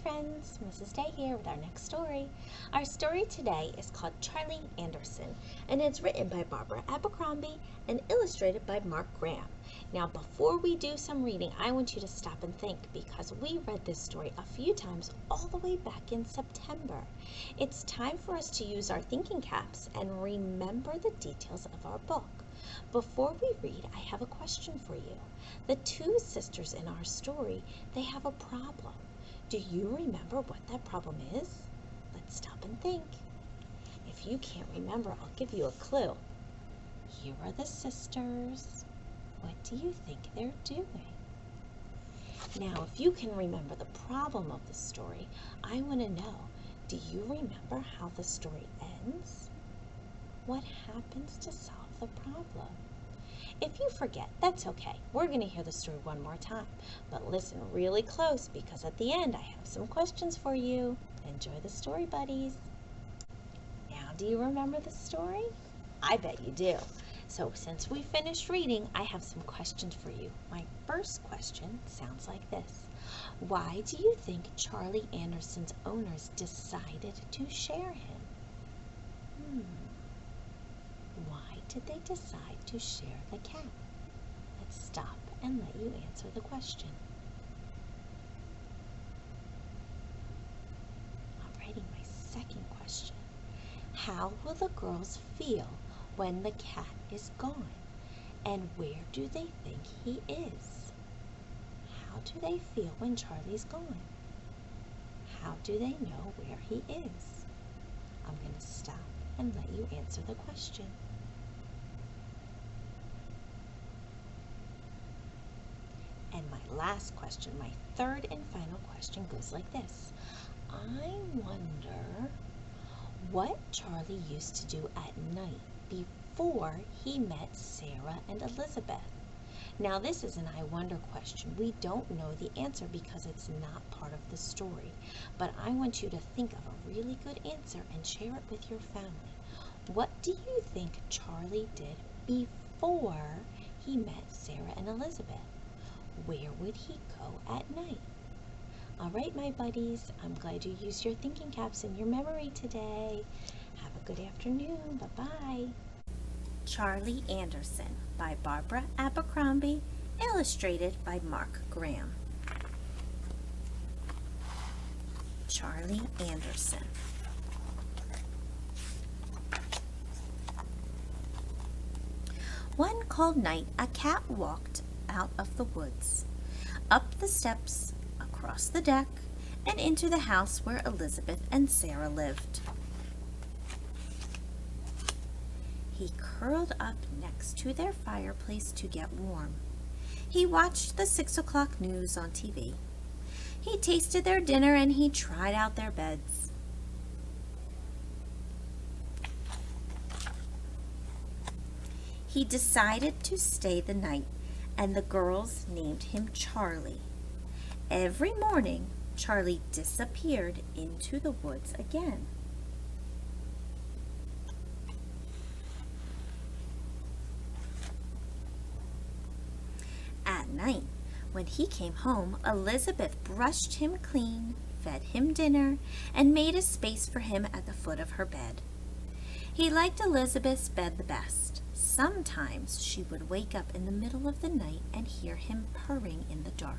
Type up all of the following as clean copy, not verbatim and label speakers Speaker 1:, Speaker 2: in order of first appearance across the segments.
Speaker 1: friends, Mrs. Day here with our next story. Our story today is called Charlie Anderson, and it's written by Barbara Abercrombie and illustrated by Mark Graham. Now, before we do some reading, I want you to stop and think, because we read this story a few times all the way back in September. It's time for us to use our thinking caps and remember the details of our book. Before we read, I have a question for you. The two sisters in our story, they have a problem. Do you remember what that problem is? Let's stop and think. If you can't remember, I'll give you a clue. Here are the sisters. What do you think they're doing? Now, if you can remember the problem of the story, I want to know, do you remember how the story ends? What happens to solve the problem? If you forget, that's okay. We're going to hear the story one more time. But listen really close, because at the end I have some questions for you. Enjoy the story, buddies. Now, do you remember the story? I bet you do. So since we finished reading, I have some questions for you. My first question sounds like this. Why do you think Charlie Anderson's owners decided to share him? Why did they decide to share the cat? Let's stop and let you answer the question. Alrighty, my second question. How will the girls feel when the cat is gone? And where do they think he is? How do they feel when Charlie's gone? How do they know where he is? I'm going to stop and let you answer the question. And my last question, my third and final question, goes like this. I wonder what Charlie used to do at night before he met Sarah and Elizabeth. Now, this is an I wonder question. We don't know the answer because it's not part of the story. But I want you to think of a really good answer and share it with your family. What do you think Charlie did before he met Sarah and Elizabeth? Where would he go at night? All right, my buddies, I'm glad you used your thinking caps in your memory today. Have a good afternoon. Bye-bye. Charlie Anderson by Barbara Abercrombie, illustrated by Mark Graham. Charlie Anderson. One cold night, a cat walked out of the woods, up the steps, across the deck, and into the house where Elizabeth and Sarah lived. He curled up next to their fireplace to get warm. He watched the 6 o'clock news on TV. He tasted their dinner and he tried out their beds. He decided to stay the night, and the girls named him Charlie. Every morning, Charlie disappeared into the woods again. At night, when he came home, Elizabeth brushed him clean, fed him dinner, and made a space for him at the foot of her bed. He liked Elizabeth's bed the best. Sometimes she would wake up in the middle of the night and hear him purring in the dark.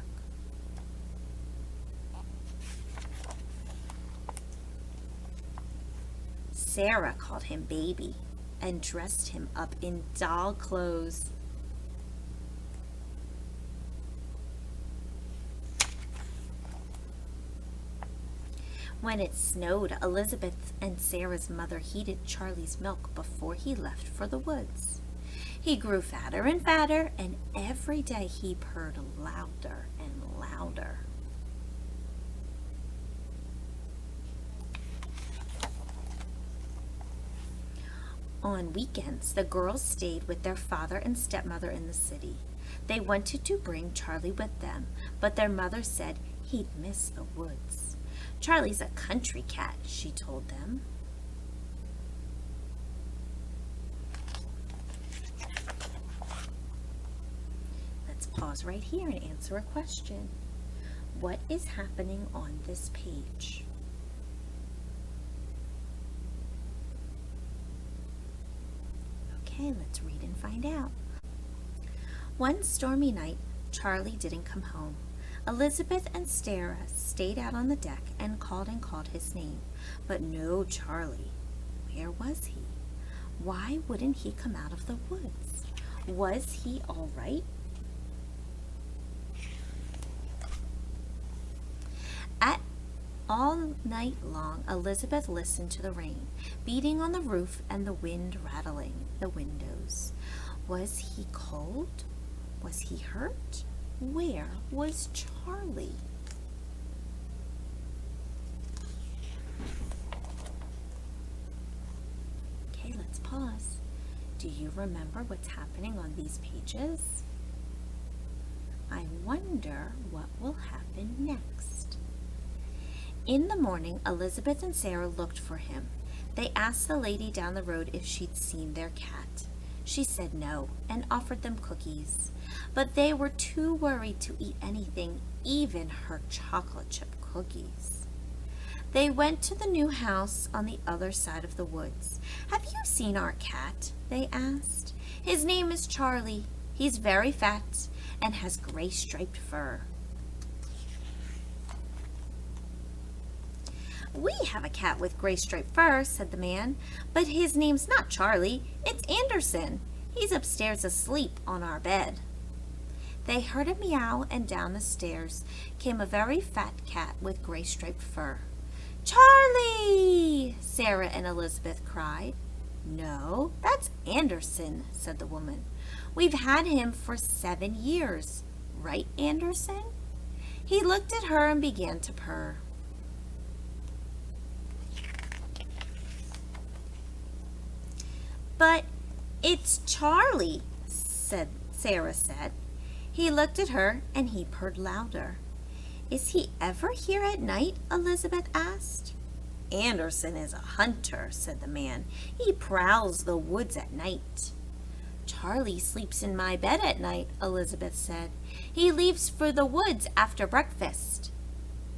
Speaker 1: Sarah called him baby and dressed him up in doll clothes. When it snowed, Elizabeth and Sarah's mother heated Charlie's milk before he left for the woods. He grew fatter and fatter, and every day he purred louder and louder. On weekends, the girls stayed with their father and stepmother in the city. They wanted to bring Charlie with them, but their mother said he'd miss the woods. Charlie's a country cat, she told them. Let's pause right here and answer a question. what is happening on this page. Okay, let's read and find out. One stormy night, Charlie didn't come home. Elizabeth and Sarah stayed out on the deck and called his name, but no Charlie. Where was he? Why wouldn't he come out of the woods? Was he all right? All night long, Elizabeth listened to the rain beating on the roof and the wind rattling the windows. Was he cold? Was he hurt? Where was Charlie? Okay, let's pause. Do you remember what's happening on these pages? I wonder what will happen next. In the morning, Elizabeth and Sarah looked for him. They asked the lady down the road if she'd seen their cat. She said no and offered them cookies, but they were too worried to eat anything, even her chocolate chip cookies. They went to the new house on the other side of the woods. "Have you seen our cat?" they asked. "His name is Charlie. He's very fat and has gray striped fur." "We have a cat with gray striped fur," said the man, "but his name's not Charlie, it's Anderson. He's upstairs asleep on our bed." They heard a meow, and down the stairs came a very fat cat with gray striped fur. "Charlie!" Sarah and Elizabeth cried. "No, that's Anderson," said the woman. "We've had him for 7 years. Right, Anderson?" He looked at her and began to purr. "But it's Charlie," Sarah said. He looked at her and he purred louder. "Is he ever here at night?" Elizabeth asked. "Anderson is a hunter," said the man. "He prowls the woods at night." "Charlie sleeps in my bed at night," Elizabeth said. "He leaves for the woods after breakfast."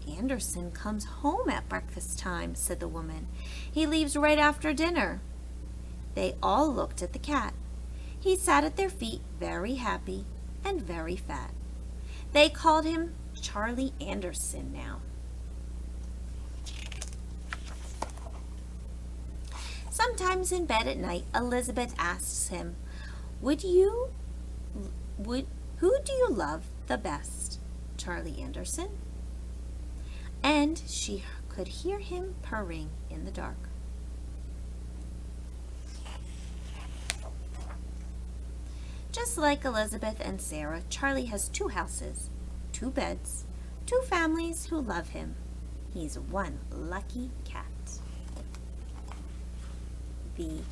Speaker 1: "Anderson comes home at breakfast time," said the woman. "He leaves right after dinner." They all looked at the cat. He sat at their feet, very happy and very fat. They called him Charlie Anderson now. Sometimes in bed at night, Elizabeth asks him, who do you love the best, Charlie Anderson?" And she could hear him purring in the dark. Just like Elizabeth and Sarah, Charlie has 2 houses, 2 beds, 2 families who love him. He's one lucky cat. The